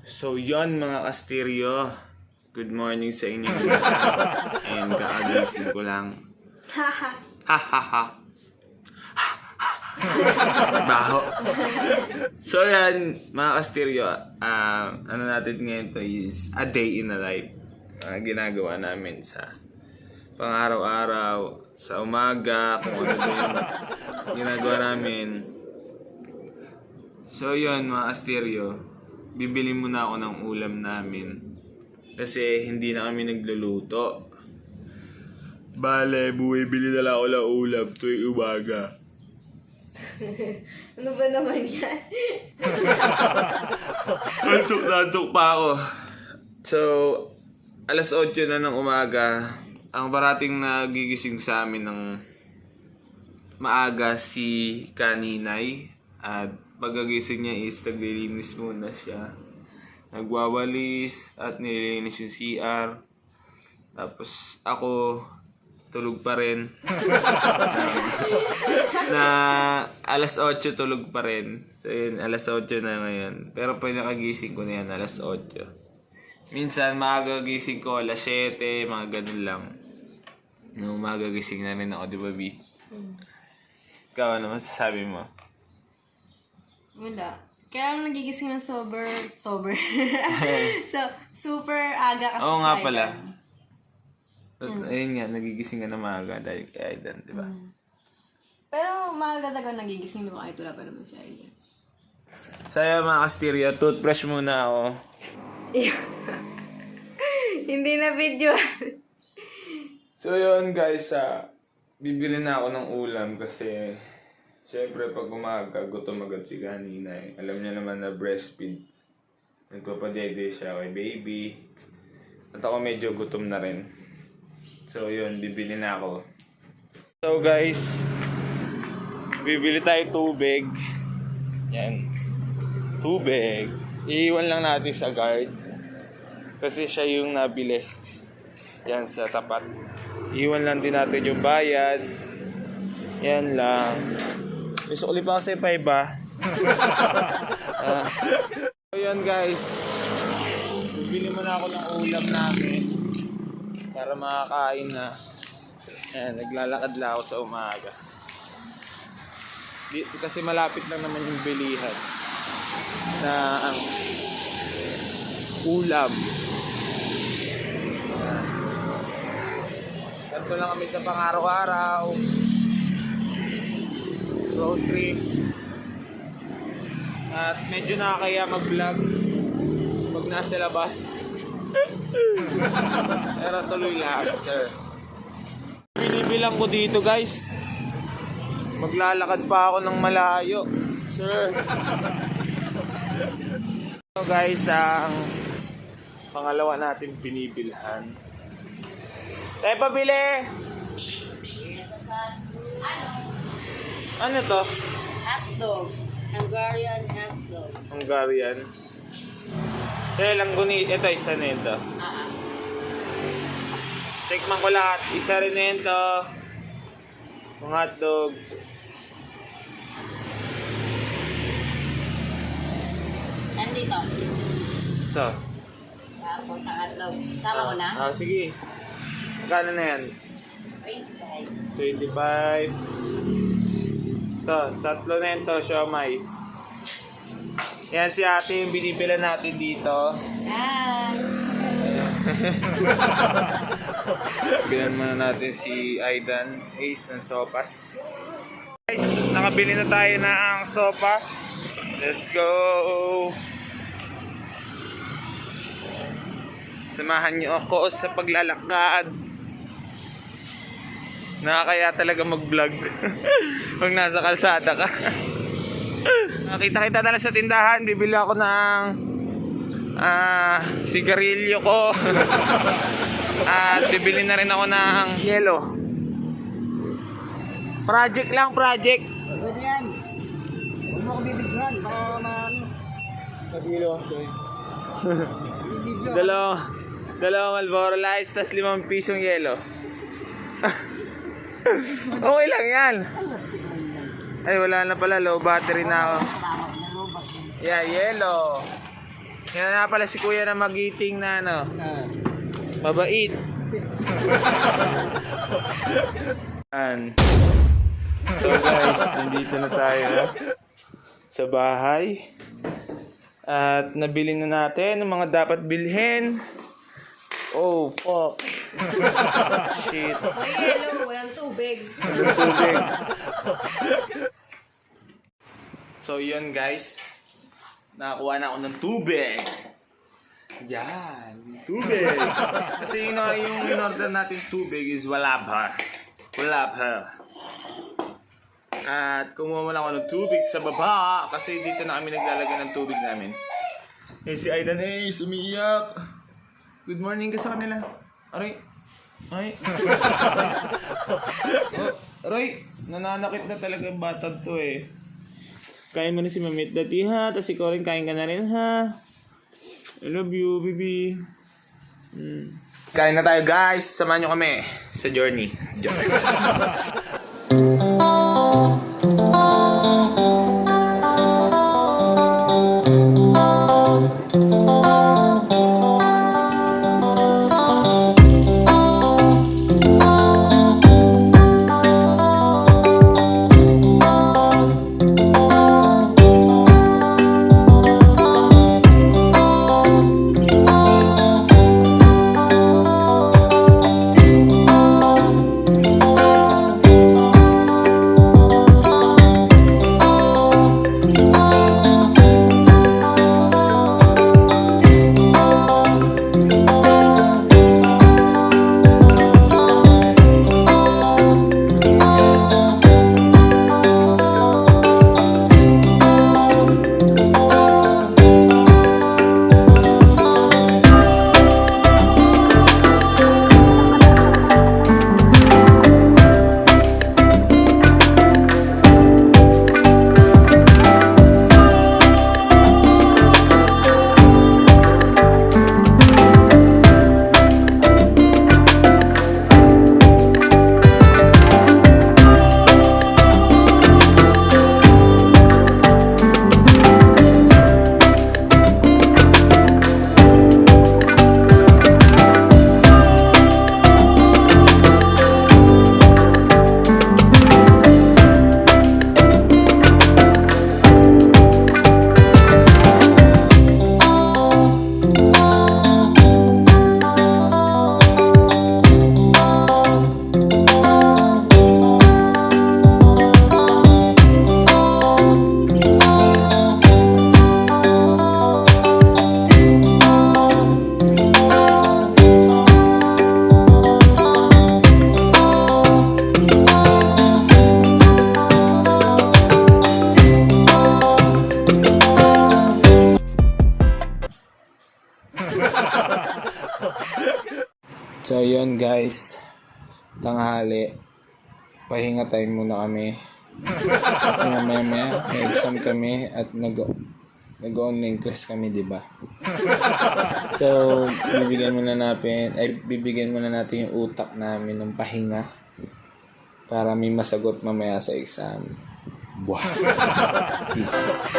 So yon mga kastiryo, good morning sa inyo. And kakagising ko lang. Hahaha. Baho. So yan mga kastiryo, ano natin ngayon to is a day in a life. Ginagawa namin sa pang-araw-araw, sa umaga, kung ano din ginagawa namin. So yun mga kastiryo, bibili muna ako ng ulam namin kasi hindi na kami nagluluto. Bale, bumibili na lang ako ng ulam tuwing umaga. Ano ba naman yan? Nantok pa ako. So, alas 8 na ng umaga, ang parating nagigising sa amin ng maaga si Kaninay. At pagkagising niya is naglilinis muna siya. Nagwawalis at nililinis yung CR. Tapos ako, tulog pa rin. na alas 8 tulog pa rin. So yun, alas 8 na ngayon. Pero pag nakagising ko na yan, alas 8. Minsan, magagising ko alas 7, mga ganun lang. No, magagising na rin ako, di ba, B? Ikaw, ano masasabi mo? Wala. Kaya lang nagigising ng sober. So, super aga kasi Oo nga sa pala. Aidan. Ayun nga, nagigising ka na maaga dahil kay Aidan, di ba? Pero maaga talaga nagigising, di ba? Kahit wala pa naman si Aidan. Saya mga kastirya, toothbrush muna ako. Hindi na video. So yun guys, bibili na ako ng ulam kasi syempre pag umaga, gutom agad si kanina eh. Alam niya naman na breastfeed. Nagpapadede siya kay baby. At ako medyo gutom na rin. So yun, bibili na ako. So guys, bibili tayo tubig. Yan. Tubig. Iiwan lang natin sa guard. Kasi siya yung nabili. Yan sa tapat. Iwan lang din natin yung bayad. Yan lang. Gusto ulit pa kasi 5 ba? So yun guys. Bibili muna ako ng ulam namin. Para makakain na. Yan, naglalakad lang ako sa umaga. Kasi malapit lang naman yung bilihan. Na ang ulam. Ganito lang kami sa pang-araw-araw. Road trip. At medyo nakakaya mag-vlog pag nasa labas. Pero tuloy lang, sir. Binibilang ko dito, guys. Maglalakad pa ako ng malayo, sir. So guys, ang pangalawa natin binibilhan. Tayo pabili! Ano to? Hotdog. Hungarian hotdog. Hungarian. Kaya lang guni, ito isa na ito. Tikman ko lahat. Isa rin na ito. Yung hotdog. Nandito. Ito. Tapos ang hotdog. Sama ko na? Sige. Magkano na yan? 25. Ito, tatlo na ito, siomay. Yan si ate yung binibila natin dito. Yan. Bilan muna natin si Aidan, Ace ng sopas. Guys, nakabili na tayo ng sopas. Let's go! Samahan niyo ako sa paglalakad. Nakakaya talaga mag-vlog pag nasa kalsada ka. Nakita-kita na lang sa tindahan, bibili ako ng sigarilyo ko. At bibili na rin ako ng yelo. Project lang, project. Pwede yan. Huwag mo ko bibidyohan. Baka maano. Kabilo. Bibidyo. Dalawang Marlboro Lights, tas 5 pisong yelo. Okay lang yan. Ay, wala na pala. Low battery na ako. Yeah, yellow. Yan na pala si kuya na magiting na ano. Ah. Mabait. Yan. So guys, nandito na tayo sa bahay. At nabili na natin ang mga dapat bilhin. Oh, fuck. Shit. May yellow, walang tubig. Walang tubig. So yun guys. Nakakuha na ako ng tubig. Yan. Tubig. Kasi yung in-order natin tubig is wala pa. Wala pa. At kumuha muna ako ng tubig sa baba. Kasi dito na kami naglalagay ng tubig namin. Eh si Aidan, hey, sumiyak. Good morning ka sa kanila. Aray. Ay. Oh, aray. Nananakit na talaga yung batang to eh. Kain mo na si Mamit Dati ha. Tapos ikaw rin kain ka na rin ha. I love you, baby. Kain na tayo guys. Samahan nyo kami sa journey. So yun guys, tanghali, pahinga time muna kami. Kasi mamaya may exam kami at nag-online class kami, di ba? So bibigyan muna natin yung utak namin ng pahinga para may masagot mamaya sa exam. Buah. Peace.